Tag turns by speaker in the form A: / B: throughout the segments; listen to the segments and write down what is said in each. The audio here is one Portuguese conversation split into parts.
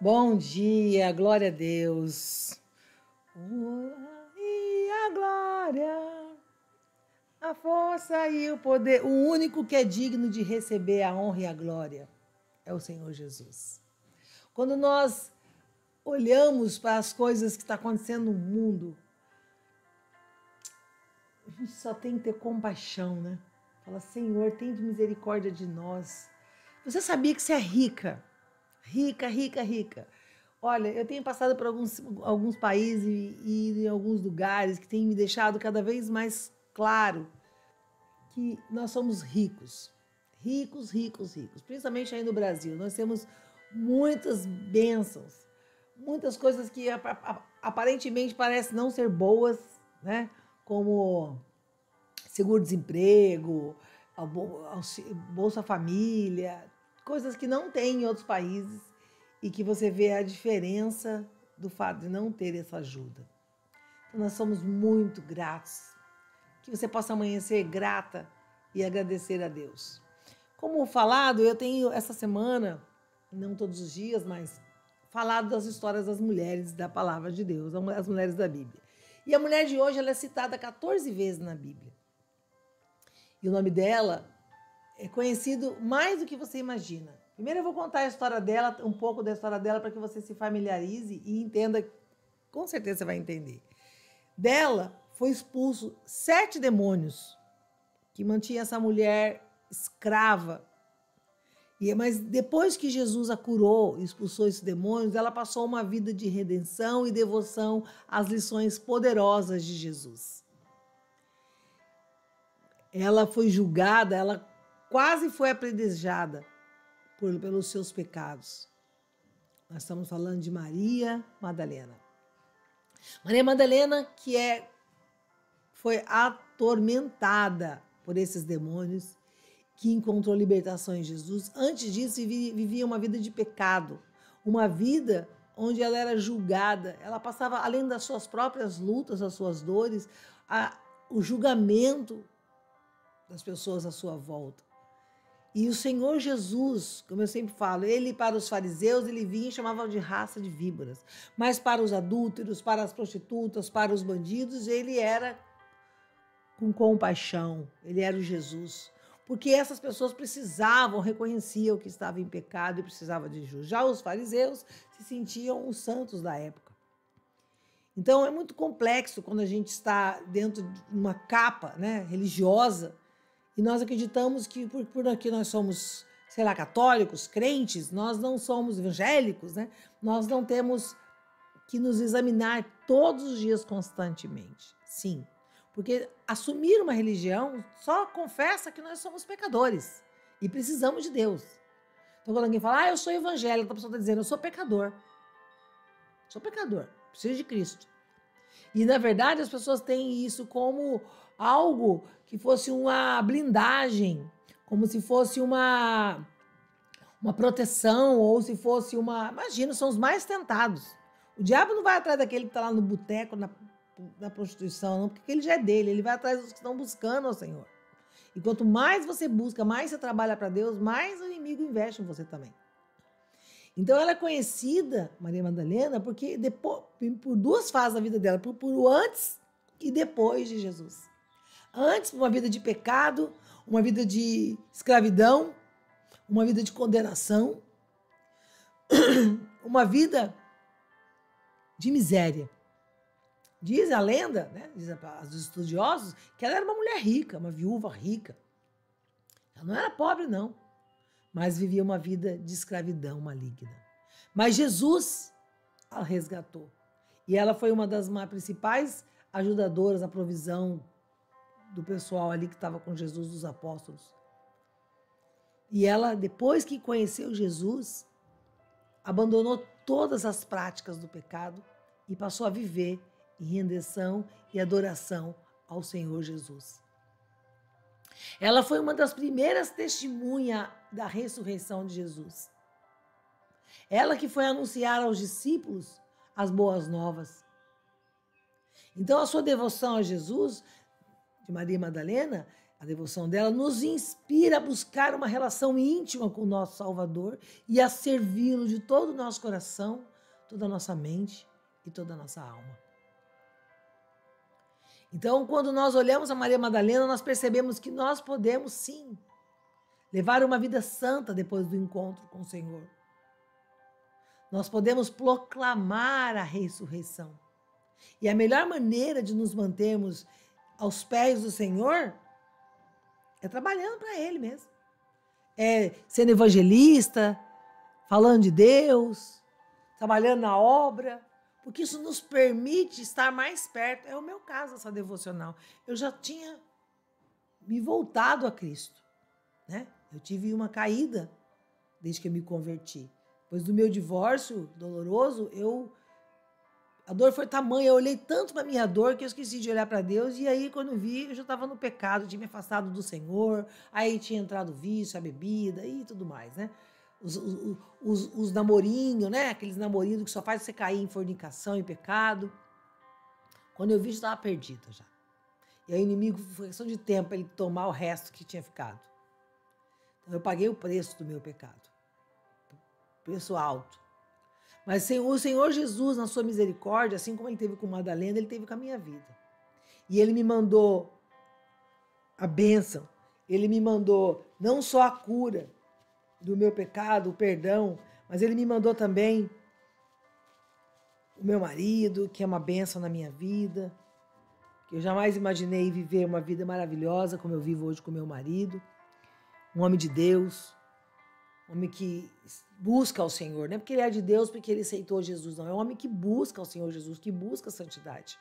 A: Bom dia, glória a Deus. E a glória, a força e o poder. O único que é digno de receber a honra e a glória é o Senhor Jesus. Quando nós olhamos para as coisas que estão acontecendo no mundo, a gente só tem que ter compaixão, né? Fala, Senhor, tem misericórdia de nós. Você sabia que você é rica? Rica, rica, rica. Olha, eu tenho passado por alguns países e em alguns lugares que tem me deixado cada vez mais claro que nós somos ricos. Ricos, ricos, ricos. Principalmente aí no Brasil. Nós temos muitas bênçãos, muitas coisas que aparentemente parecem não ser boas, né? Como seguro-desemprego, Bolsa Família, coisas que não tem em outros países e que você vê a diferença do fato de não ter essa ajuda. Então, nós somos muito gratos. Que você possa amanhecer grata e agradecer a Deus. Como falado, eu tenho essa semana, não todos os dias, mas falado das histórias das mulheres da palavra de Deus, as mulheres da Bíblia. E a mulher de hoje ela é citada 14 vezes na Bíblia. E o nome dela é conhecido mais do que você imagina. Primeiro eu vou contar a história dela, um pouco da história dela, para que você se familiarize e entenda, com certeza você vai entender. Dela foi expulso 7 demônios que mantinham essa mulher escrava. Mas depois que Jesus a curou e expulsou esses demônios, ela passou uma vida de redenção e devoção às lições poderosas de Jesus. Ela foi julgada, ela quase foi apedrejada pelos seus pecados. Nós estamos falando de Maria Madalena. Maria Madalena que foi atormentada por esses demônios, que encontrou libertação em Jesus. Antes disso, vivia uma vida de pecado, uma vida onde ela era julgada. Ela passava, além das suas próprias lutas, das suas dores, o julgamento das pessoas à sua volta. E o Senhor Jesus, como eu sempre falo, ele para os fariseus, ele vinha e chamava de raça de víboras. Mas para os adúlteros, para as prostitutas, para os bandidos, ele era com compaixão, ele era o Jesus. Porque essas pessoas reconheciam que estava em pecado e precisavam de justiça. Já os fariseus se sentiam os santos da época. Então é muito complexo quando a gente está dentro de uma capa, né, religiosa, e nós acreditamos que por aqui nós somos, sei lá, católicos, crentes, nós não somos evangélicos, né? Nós não temos que nos examinar todos os dias constantemente. Sim, porque assumir uma religião só confessa que nós somos pecadores e precisamos de Deus. Então quando alguém fala, eu sou evangélico, a pessoa está dizendo, eu sou pecador. Sou pecador, preciso de Cristo. E, na verdade, as pessoas têm isso como algo que fosse uma blindagem, como se fosse uma proteção, ou se fosse uma... Imagina, são os mais tentados. O diabo não vai atrás daquele que está lá no boteco, na prostituição, não, porque ele já é dele. Ele vai atrás dos que estão buscando ao Senhor. E quanto mais você busca, mais você trabalha para Deus, mais o inimigo investe em você também. Então ela é conhecida, Maria Madalena, porque por 2 fases da vida dela, por o antes e depois de Jesus. Antes, uma vida de pecado, uma vida de escravidão, uma vida de condenação, uma vida de miséria. Diz a lenda, né, diz os estudiosos, que ela era uma mulher rica, uma viúva rica. Ela não era pobre, não, mas vivia uma vida de escravidão maligna. Mas Jesus a resgatou. E ela foi uma das principais ajudadoras à provisão do pessoal ali que estava com Jesus, dos apóstolos. E ela, depois que conheceu Jesus, abandonou todas as práticas do pecado e passou a viver em rendição e adoração ao Senhor Jesus. Ela foi uma das primeiras testemunhas da ressurreição de Jesus. Ela que foi anunciar aos discípulos as boas novas. Então, a sua devoção a Jesus, de Maria Madalena, A devoção dela nos inspira a buscar uma relação íntima com o nosso Salvador e a servi-lo de todo o nosso coração, toda a nossa mente e toda a nossa alma. Então, quando nós olhamos a Maria Madalena, nós percebemos que nós podemos, sim, levar uma vida santa depois do encontro com o Senhor. Nós podemos proclamar a ressurreição. E a melhor maneira de nos mantermos aos pés do Senhor é trabalhando para Ele mesmo. É sendo evangelista, falando de Deus, trabalhando na obra, porque isso nos permite estar mais perto. É o meu caso, essa devocional. Eu já tinha me voltado a Cristo, né? Eu tive uma caída desde que eu me converti. Depois do meu divórcio doloroso, a dor foi tamanha, eu olhei tanto para a minha dor que eu esqueci de olhar para Deus, e aí quando eu vi, eu já estava no pecado, tinha me afastado do Senhor, aí tinha entrado o vício, a bebida e tudo mais, né? Os namorinhos, né? Aqueles namorinhos que só faz você cair em fornicação e pecado. Quando eu vi, já estava perdida já. E aí o inimigo, foi questão de tempo para ele tomar o resto que tinha ficado. Então eu paguei o preço do meu pecado. Preço alto. Mas o Senhor Jesus, na sua misericórdia, assim como ele teve com Madalena, ele teve com a minha vida. E ele me mandou a bênção, ele me mandou não só a cura do meu pecado, o perdão, mas ele me mandou também o meu marido, que é uma bênção na minha vida, que eu jamais imaginei viver uma vida maravilhosa como eu vivo hoje com meu marido, um homem de Deus, um homem que busca ao Senhor, não é porque ele é de Deus, porque ele aceitou Jesus, não. É um homem que busca ao Senhor Jesus, que busca a santidade.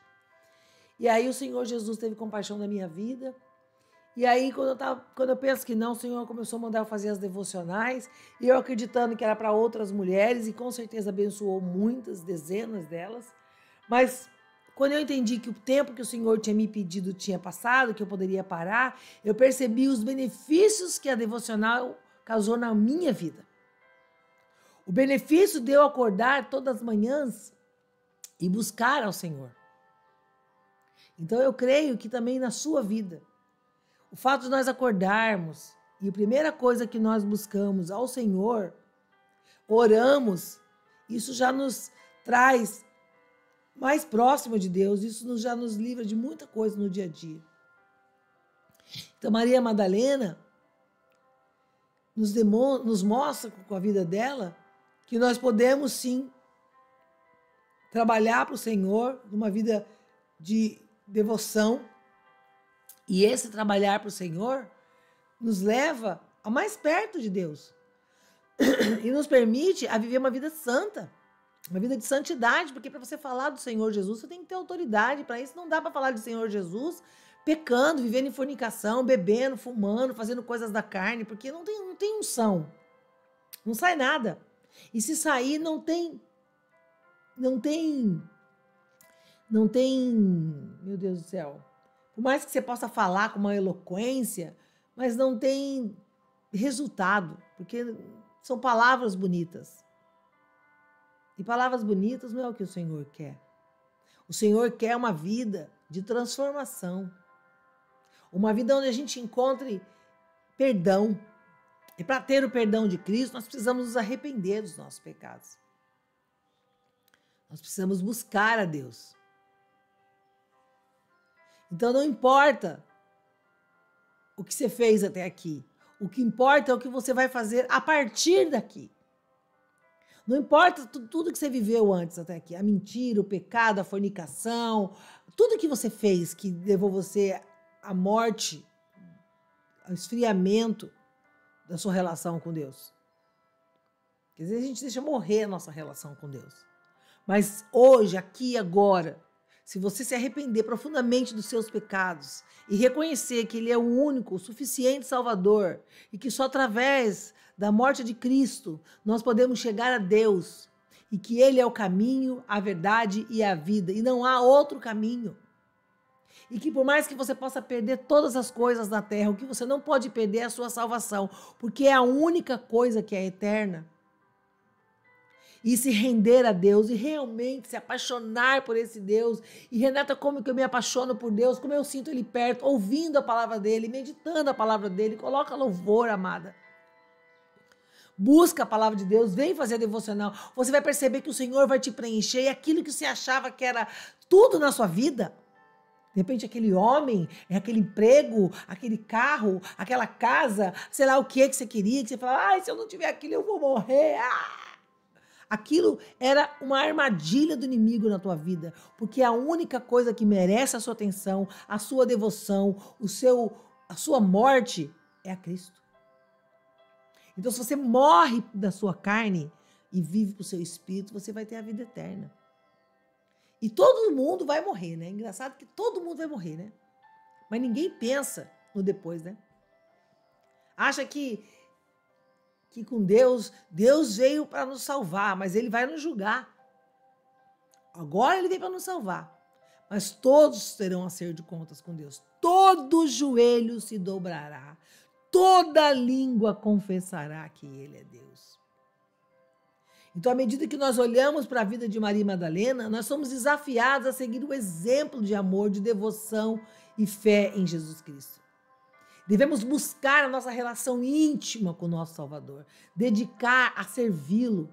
A: E aí o Senhor Jesus teve compaixão da minha vida. E aí quando eu penso que não, o Senhor começou a mandar eu fazer as devocionais, e eu acreditando que era para outras mulheres, e com certeza abençoou muitas, dezenas delas. Mas quando eu entendi que o tempo que o Senhor tinha me pedido tinha passado, que eu poderia parar, eu percebi os benefícios que a devocional causou na minha vida. O benefício de eu acordar todas as manhãs e buscar ao Senhor. Então eu creio que também na sua vida, o fato de nós acordarmos e a primeira coisa que nós buscamos ao Senhor, oramos, isso já nos traz mais próximo de Deus, isso já nos livra de muita coisa no dia a dia. Então Maria Madalena nos mostra com a vida dela que nós podemos sim trabalhar para o Senhor numa vida de devoção, e esse trabalhar para o Senhor nos leva a mais perto de Deus e nos permite a viver uma vida santa, uma vida de santidade, porque para você falar do Senhor Jesus, você tem que ter autoridade. Para isso não dá para falar do Senhor Jesus pecando, vivendo em fornicação, bebendo, fumando, fazendo coisas da carne, porque não tem unção, não sai nada. E se sair, não tem, meu Deus do céu, por mais que você possa falar com uma eloquência, mas não tem resultado, porque são palavras bonitas. E palavras bonitas não é o que o Senhor quer. O Senhor quer uma vida de transformação, uma vida onde a gente encontre perdão. E para ter o perdão de Cristo, nós precisamos nos arrepender dos nossos pecados. Nós precisamos buscar a Deus. Então não importa o que você fez até aqui. O que importa é o que você vai fazer a partir daqui. Não importa tudo que você viveu antes até aqui. A mentira, o pecado, a fornicação, tudo que você fez que levou você à morte, ao esfriamento da sua relação com Deus. Quer dizer, a gente deixa morrer a nossa relação com Deus. Mas hoje, aqui e agora, se você se arrepender profundamente dos seus pecados e reconhecer que Ele é o único, o suficiente Salvador, e que só através da morte de Cristo nós podemos chegar a Deus, e que Ele é o caminho, a verdade e a vida, e não há outro caminho. E que por mais que você possa perder todas as coisas na terra, o que você não pode perder é a sua salvação, porque é a única coisa que é eterna. e se render a Deus e realmente se apaixonar por esse Deus. E Renata, como que eu me apaixono por Deus, como eu sinto Ele perto, ouvindo a palavra dEle, meditando a palavra dEle, coloca louvor, amada. Busca a palavra de Deus, vem fazer a devocional, você vai perceber que o Senhor vai te preencher e aquilo que você achava que era tudo na sua vida, de repente aquele homem, aquele emprego, aquele carro, aquela casa, sei lá o que você queria, que você falava, se eu não tiver aquilo eu vou morrer, Aquilo era uma armadilha do inimigo na tua vida, porque a única coisa que merece a sua atenção, a sua devoção, a sua morte é a Cristo. Então, se você morre da sua carne e vive para o seu espírito, você vai ter a vida eterna. E todo mundo vai morrer, né? Engraçado que todo mundo vai morrer, né? Mas ninguém pensa no depois, né? Acha que com Deus veio para nos salvar, mas Ele vai nos julgar. Agora Ele veio para nos salvar. Mas todos terão a ser de contas com Deus. Todo joelho se dobrará. Toda língua confessará que Ele é Deus. Então, à medida que nós olhamos para a vida de Maria Madalena, nós somos desafiados a seguir o exemplo de amor, de devoção e fé em Jesus Cristo. Devemos buscar a nossa relação íntima com o nosso Salvador, dedicar a servi-lo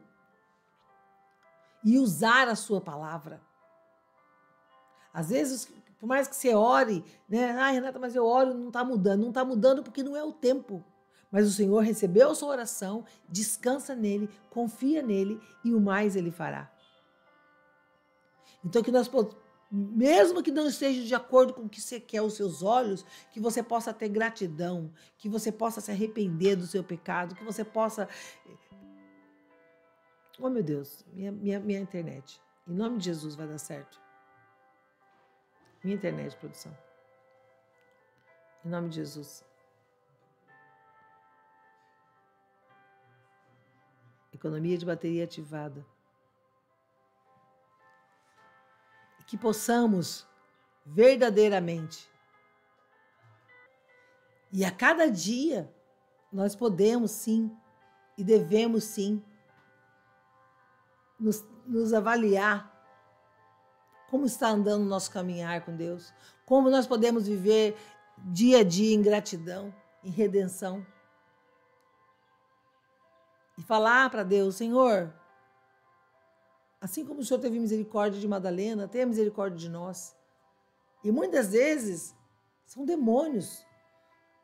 A: e usar a sua palavra. Às vezes, por mais que você ore, né? Renata, mas eu oro, não está mudando. Não está mudando porque não é o tempo. Mas o Senhor recebeu a sua oração, descansa nele, confia nele e o mais ele fará. Então que nós, mesmo que não esteja de acordo com o que você quer, os seus olhos, que você possa ter gratidão, que você possa se arrepender do seu pecado, que você possa... Oh, meu Deus, minha internet. Em nome de Jesus vai dar certo. Minha internet, produção. Em nome de Jesus. Economia de bateria ativada. E que possamos verdadeiramente. E a cada dia nós podemos sim e devemos sim nos avaliar como está andando o nosso caminhar com Deus, como nós podemos viver dia a dia em gratidão, em redenção. E falar para Deus, Senhor, assim como o Senhor teve misericórdia de Madalena, tenha misericórdia de nós. E muitas vezes são demônios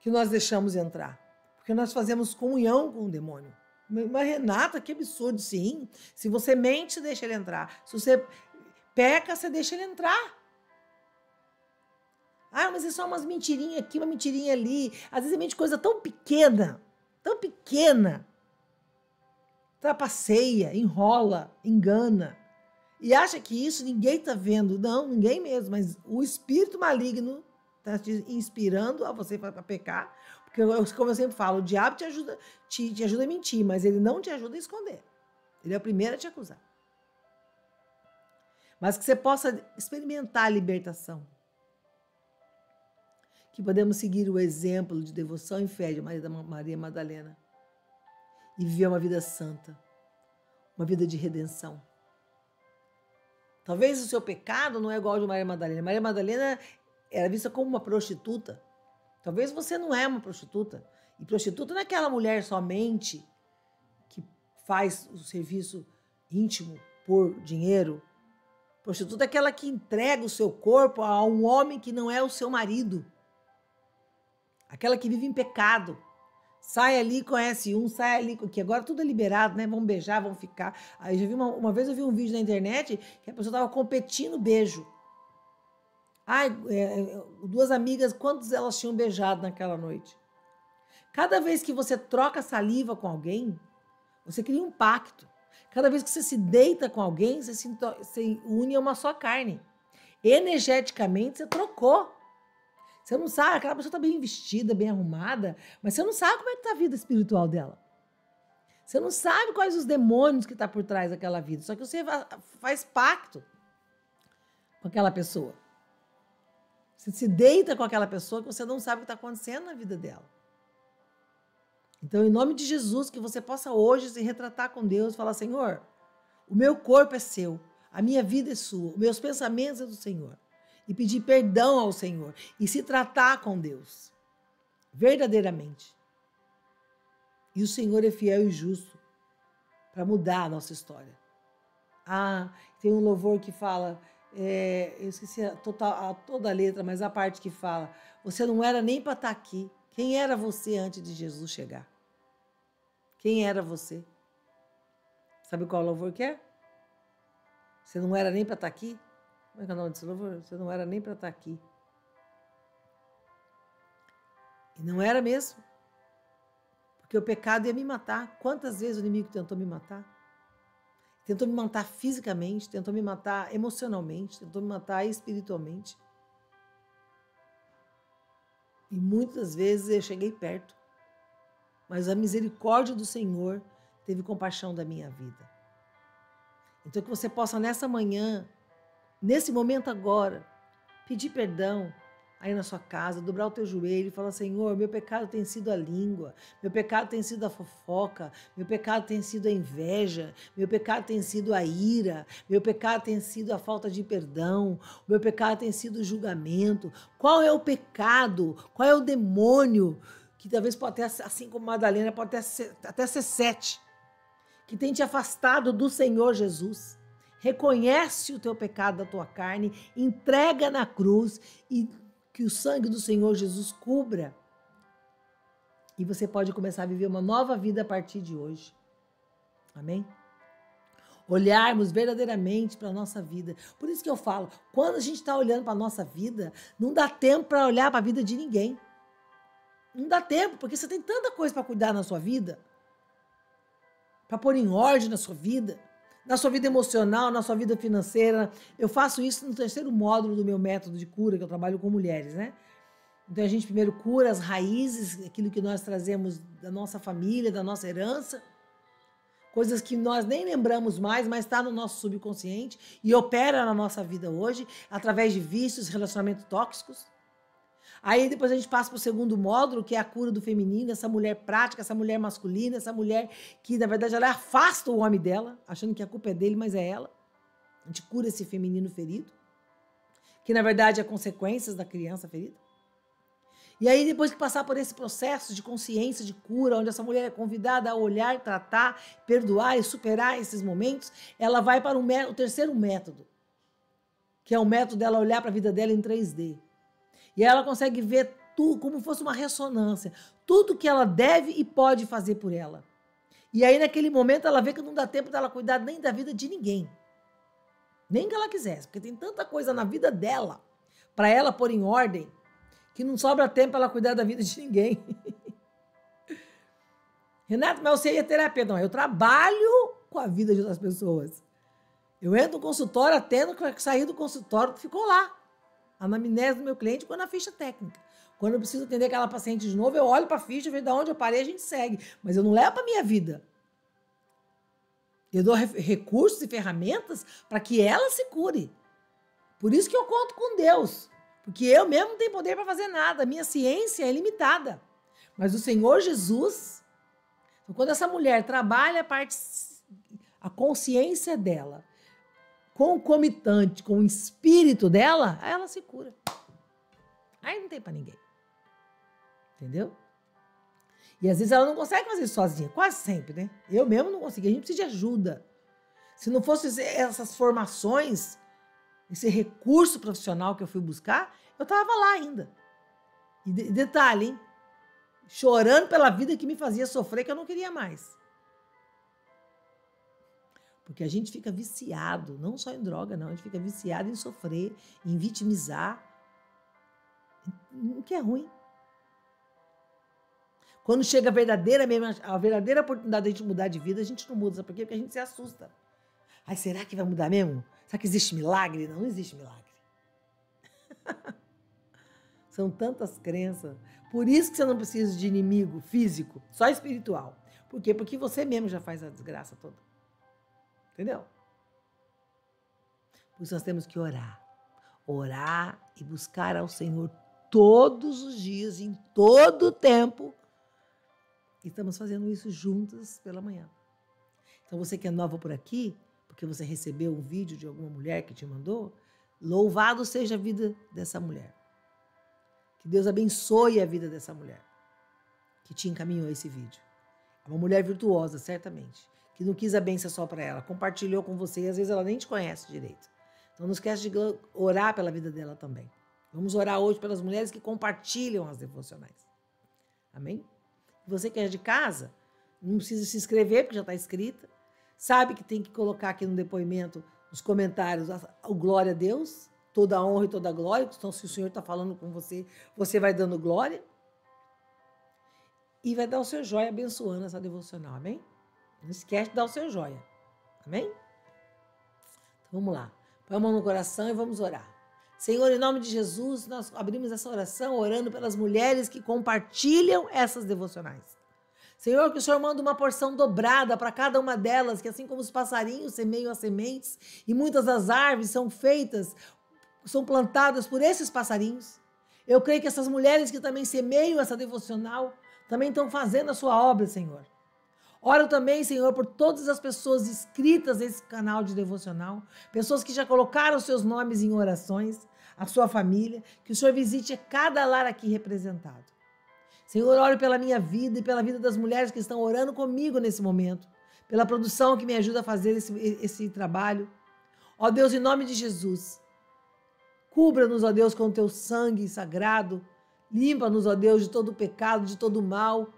A: que nós deixamos entrar, porque nós fazemos comunhão com o demônio. Mas Renata, que absurdo, sim. Se você mente, você deixa ele entrar. Se você peca, você deixa ele entrar. Mas é só umas mentirinhas aqui, uma mentirinha ali. Às vezes é mente coisa tão pequena, trapaceia, enrola, engana. E acha que isso ninguém está vendo. Não, ninguém mesmo, mas o espírito maligno está te inspirando a você para pecar. Porque, como eu sempre falo, o diabo te ajuda a mentir, mas ele não te ajuda a esconder. Ele é o primeiro a te acusar. Mas que você possa experimentar a libertação. Que podemos seguir o exemplo de devoção e fé de Maria Madalena. E viver uma vida santa, uma vida de redenção. Talvez o seu pecado não é igual ao de Maria Madalena. Maria Madalena era vista como uma prostituta. Talvez você não é uma prostituta. E prostituta não é aquela mulher somente que faz o serviço íntimo por dinheiro. Prostituta é aquela que entrega o seu corpo a um homem que não é o seu marido. Aquela que vive em pecado. Sai ali, conhece um, sai ali, que agora tudo é liberado, né? Vão beijar, vão ficar. Aí já vi uma vez eu vi um vídeo na internet que a pessoa estava competindo beijo. Duas amigas, quantos elas tinham beijado naquela noite? Cada vez que você troca saliva com alguém, você cria um pacto. Cada vez que você se deita com alguém, você se une a uma só carne. Energeticamente, você trocou. Você não sabe, aquela pessoa está bem vestida, bem arrumada, mas você não sabe como é que está a vida espiritual dela. Você não sabe quais os demônios que estão por trás daquela vida. Só que você faz pacto com aquela pessoa. Você se deita com aquela pessoa que você não sabe o que está acontecendo na vida dela. Então, em nome de Jesus, que você possa hoje se retratar com Deus e falar, Senhor, O meu corpo é seu, a minha vida é sua, os meus pensamentos é do Senhor. E pedir perdão ao Senhor e se tratar com Deus, verdadeiramente. E o Senhor é fiel e justo para mudar a nossa história. Tem um louvor que fala, eu esqueci toda a letra, mas a parte que fala, você não era nem para estar aqui. Quem era você antes de Jesus chegar? Quem era você? Sabe qual louvor que é? Você não era nem para estar aqui? Como é que é o nome desse louvor? Você não era nem para estar aqui. E não era mesmo. Porque o pecado ia me matar. Quantas vezes o inimigo tentou me matar? Tentou me matar fisicamente, tentou me matar emocionalmente, tentou me matar espiritualmente. E muitas vezes eu cheguei perto. Mas a misericórdia do Senhor teve compaixão da minha vida. Então que você possa nessa manhã, nesse momento agora, pedir perdão aí na sua casa, dobrar o teu joelho e falar, Senhor, meu pecado tem sido a língua, meu pecado tem sido a fofoca, meu pecado tem sido a inveja, meu pecado tem sido a ira, meu pecado tem sido a falta de perdão, meu pecado tem sido o julgamento. Qual é o pecado? Qual é o demônio? Que talvez pode ter, assim como Madalena, pode até ser 7, que tem te afastado do Senhor Jesus. Reconhece o teu pecado da tua carne, entrega na cruz e que o sangue do Senhor Jesus cubra. E você pode começar a viver uma nova vida a partir de hoje. Amém? Olharmos verdadeiramente para a nossa vida. Por isso que eu falo, quando a gente está olhando para a nossa vida, não dá tempo para olhar para a vida de ninguém. Não dá tempo, porque você tem tanta coisa para cuidar na sua vida, para pôr em ordem na sua vida emocional, na sua vida financeira. Eu faço isso no 3º módulo do meu método de cura, que eu trabalho com mulheres, né? Então a gente primeiro cura as raízes, aquilo que nós trazemos da nossa família, da nossa herança, coisas que nós nem lembramos mais, mas está no nosso subconsciente e opera na nossa vida hoje, através de vícios, relacionamentos tóxicos. Aí depois a gente passa para o 2º módulo, que é a cura do feminino, essa mulher prática, essa mulher masculina, essa mulher que, na verdade, ela afasta o homem dela, achando que a culpa é dele, mas é ela. A gente cura esse feminino ferido, que, na verdade, é consequências da criança ferida. E aí, depois que passar por esse processo de consciência, de cura, onde essa mulher é convidada a olhar, tratar, perdoar e superar esses momentos, ela vai para o 3º método, que é o método dela olhar para a vida dela em 3D. E ela consegue ver tudo como fosse uma ressonância, tudo que ela deve e pode fazer por ela. E aí, naquele momento, ela vê que não dá tempo dela cuidar nem da vida de ninguém. Nem que ela quisesse, porque tem tanta coisa na vida dela, para ela pôr em ordem, que não sobra tempo para ela cuidar da vida de ninguém. Renato, mas você ia terapia? Não, eu trabalho com a vida de outras pessoas. Eu entro no consultório, atendo, sair do consultório, ficou lá. A anamnese do meu cliente com a ficha técnica. Quando eu preciso atender aquela paciente de novo, eu olho para a ficha, vejo de onde eu parei, a gente segue. Mas eu não levo para a minha vida. Eu dou recursos e ferramentas para que ela se cure. Por isso que eu conto com Deus. Porque eu mesmo não tenho poder para fazer nada. A minha ciência é limitada. Mas o Senhor Jesus, quando essa mulher trabalha a consciência dela, concomitante com o espírito dela, aí ela se cura. Aí não tem para ninguém. Entendeu? E às vezes ela não consegue fazer isso sozinha, quase sempre, né? Eu mesmo não consegui, a gente precisa de ajuda. Se não fosse essas formações, esse recurso profissional que eu fui buscar, eu estava lá ainda. E detalhe, hein? Chorando pela vida que me fazia sofrer, que eu não queria mais. Porque a gente fica viciado, não só em droga, não. A gente fica viciado em sofrer, em vitimizar, o que é ruim. Quando chega a verdadeira oportunidade de a gente mudar de vida, a gente não muda. Sabe por quê? Porque a gente se assusta. Ai, será que vai mudar mesmo? Será que existe milagre? Não, não existe milagre. São tantas crenças. Por isso que você não precisa de inimigo físico, só espiritual. Por quê? Porque você mesmo já faz a desgraça toda. Entendeu? Por isso nós temos que orar. Orar e buscar ao Senhor todos os dias, em todo o tempo. E estamos fazendo isso juntas pela manhã. Então você que é nova por aqui, porque você recebeu um vídeo de alguma mulher que te mandou, louvado seja a vida dessa mulher. Que Deus abençoe a vida dessa mulher que te encaminhou esse vídeo. É uma mulher virtuosa, certamente, que não quis a bênção só para ela, compartilhou com você e às vezes ela nem te conhece direito. Então não esquece de orar pela vida dela também. Vamos orar hoje pelas mulheres que compartilham as devocionais. Amém? Você que é de casa, não precisa se inscrever, porque já está escrita. Sabe que tem que colocar aqui no depoimento, nos comentários, o glória a Deus, toda a honra e toda a glória. Então, se o Senhor está falando com você, você vai dando glória. E vai dar o seu joia abençoando essa devocional, amém? Não esquece de dar o seu joia, amém? Então, vamos lá. Põe a mão no coração e vamos orar. Senhor, em nome de Jesus, nós abrimos essa oração orando pelas mulheres que compartilham essas devocionais. Senhor, que o Senhor manda uma porção dobrada para cada uma delas, que assim como os passarinhos semeiam as sementes e muitas das árvores são plantadas por esses passarinhos, eu creio que essas mulheres que também semeiam essa devocional também estão fazendo a sua obra, Senhor. Oro também, Senhor, por todas as pessoas inscritas nesse canal de devocional, pessoas que já colocaram seus nomes em orações, a sua família, que o Senhor visite cada lar aqui representado. Senhor, oro pela minha vida e pela vida das mulheres que estão orando comigo nesse momento, pela produção que me ajuda a fazer esse trabalho. Ó Deus, em nome de Jesus, cubra-nos, ó Deus, com o teu sangue sagrado, limpa-nos, ó Deus, de todo o pecado, de todo o mal.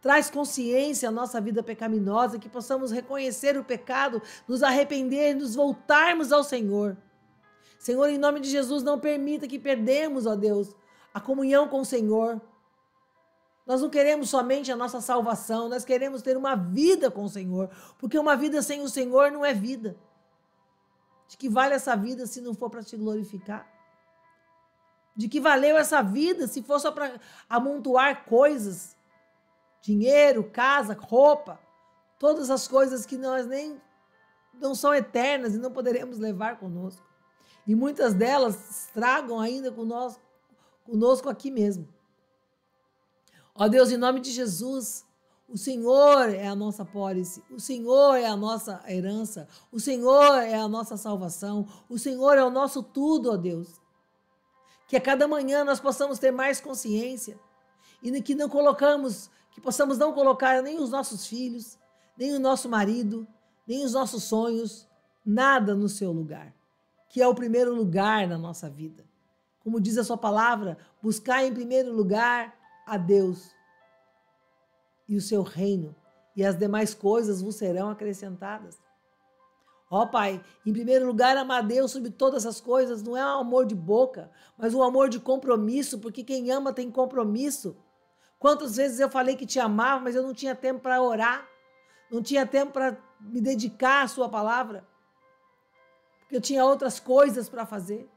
A: Traz consciência à nossa vida pecaminosa, que possamos reconhecer o pecado, nos arrepender, nos voltarmos ao Senhor. Senhor, em nome de Jesus, não permita que perdemos, ó Deus, a comunhão com o Senhor. Nós não queremos somente a nossa salvação, nós queremos ter uma vida com o Senhor, porque uma vida sem o Senhor não é vida. De que vale essa vida se não for para te glorificar? De que valeu essa vida se for só para amontoar coisas? Dinheiro, casa, roupa, todas as coisas que nós nem não são eternas e não poderemos levar conosco. E muitas delas estragam ainda conosco aqui mesmo. Ó Deus, em nome de Jesus, o Senhor é a nossa pólice, o Senhor é a nossa herança, o Senhor é a nossa salvação, o Senhor é o nosso tudo, ó Deus. Que a cada manhã nós possamos ter mais consciência e que possamos não colocar nem os nossos filhos, nem o nosso marido, nem os nossos sonhos, nada no seu lugar, que é o primeiro lugar na nossa vida. Como diz a sua palavra, buscar em primeiro lugar a Deus e o seu reino, e as demais coisas vos serão acrescentadas. Ó Pai, em primeiro lugar, amar a Deus sobre todas as coisas, não é um amor de boca, mas um amor de compromisso, porque quem ama tem compromisso. Quantas vezes eu falei que te amava, mas eu não tinha tempo para orar, não tinha tempo para me dedicar à sua palavra, porque eu tinha outras coisas para fazer.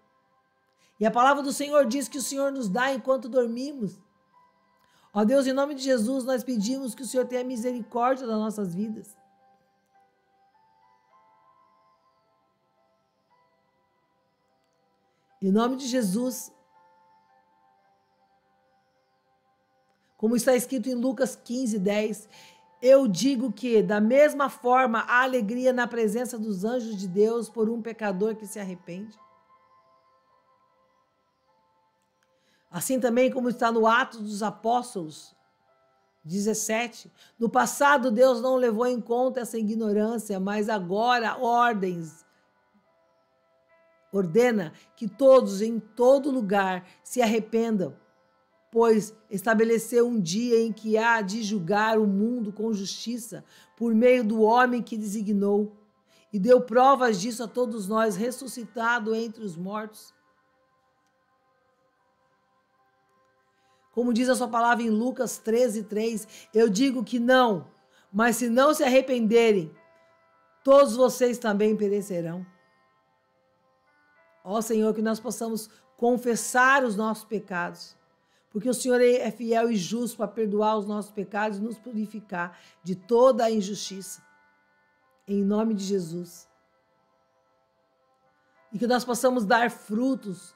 A: E a palavra do Senhor diz que o Senhor nos dá enquanto dormimos. Ó Deus, em nome de Jesus, nós pedimos que o Senhor tenha misericórdia das nossas vidas. Em nome de Jesus, como está escrito em Lucas 15:10, eu digo que, da mesma forma, há alegria na presença dos anjos de Deus por um pecador que se arrepende. Assim também como está no Atos dos Apóstolos 17, no passado Deus não levou em conta essa ignorância, mas agora ordena que todos em todo lugar se arrependam, pois estabeleceu um dia em que há de julgar o mundo com justiça por meio do homem que designou, e deu provas disso a todos nós, ressuscitado entre os mortos. Como diz a sua palavra em Lucas 13:3, eu digo que não, mas se não se arrependerem, todos vocês também perecerão. Ó Senhor, que nós possamos confessar os nossos pecados, porque o Senhor é fiel e justo para perdoar os nossos pecados e nos purificar de toda a injustiça. Em nome de Jesus. E que nós possamos dar frutos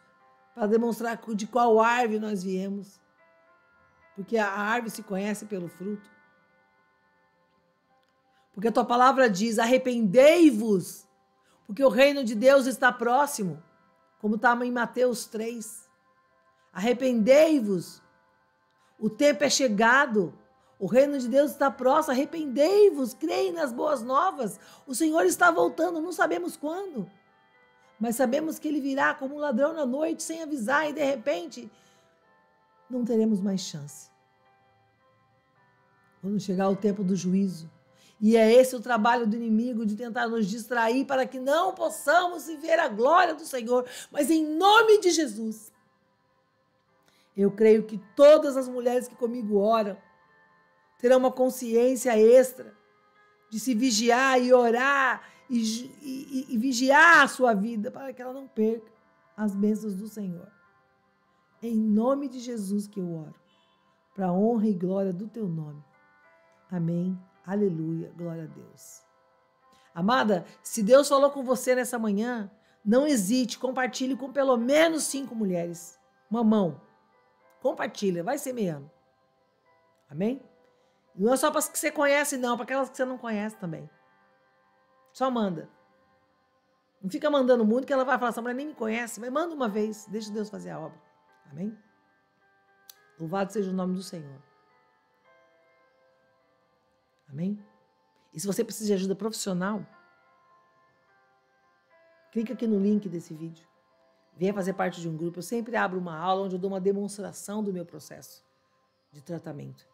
A: para demonstrar de qual árvore nós viemos. Porque a árvore se conhece pelo fruto. Porque a tua palavra diz, arrependei-vos porque o reino de Deus está próximo, como está em Mateus 3. Arrependei-vos, o tempo é chegado, o reino de Deus está próximo, arrependei-vos, creem nas boas novas, o Senhor está voltando, não sabemos quando, mas sabemos que Ele virá como um ladrão na noite, sem avisar, e de repente, não teremos mais chance. Quando chegar o tempo do juízo, e é esse o trabalho do inimigo, de tentar nos distrair para que não possamos viver a glória do Senhor, mas em nome de Jesus, eu creio que todas as mulheres que comigo oram terão uma consciência extra de se vigiar e orar e vigiar a sua vida para que ela não perca as bênçãos do Senhor. Em nome de Jesus que eu oro, para a honra e glória do teu nome. Amém. Aleluia. Glória a Deus. Amada, se Deus falou com você nessa manhã, não hesite, compartilhe com pelo menos 5 mulheres. Uma mão. Compartilha, vai semeando. Amém? Não é só para as que você conhece, não, para aquelas que você não conhece também. Só manda. Não fica mandando muito, que ela vai falar, essa mulher nem me conhece, mas manda uma vez, deixa Deus fazer a obra. Amém? Louvado seja o nome do Senhor. Amém? E se você precisa de ajuda profissional, clica aqui no link desse vídeo. Venha fazer parte de um grupo. Eu sempre abro uma aula onde eu dou uma demonstração do meu processo de tratamento.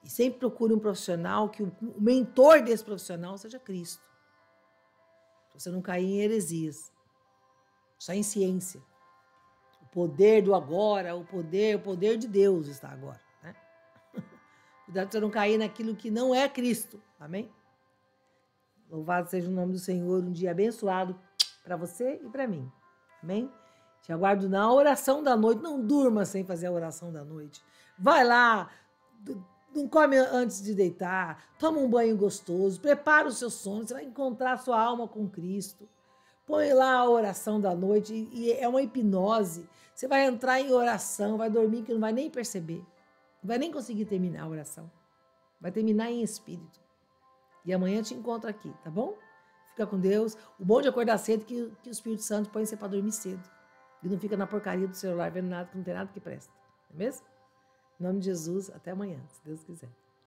A: E sempre procure um profissional que o mentor desse profissional seja Cristo. Para você não cair em heresias. Só em ciência. O poder do agora, o poder de Deus está agora. Né? Cuidado para você não cair naquilo que não é Cristo. Amém? Louvado seja o nome do Senhor. Um dia abençoado para você e para mim. Amém? Te aguardo na oração da noite. Não durma sem fazer a oração da noite. Vai lá, não come antes de deitar, toma um banho gostoso, prepara o seu sono, você vai encontrar a sua alma com Cristo. Põe lá a oração da noite, e é uma hipnose. Você vai entrar em oração, vai dormir que não vai nem perceber. Não vai nem conseguir terminar a oração. Vai terminar em espírito. E amanhã te encontro aqui, tá bom? Fica com Deus. O bom de acordar cedo é que o Espírito Santo põe você para dormir cedo. E não fica na porcaria do celular vendo nada que não tem nada que presta. Não é mesmo? Em nome de Jesus, até amanhã, se Deus quiser.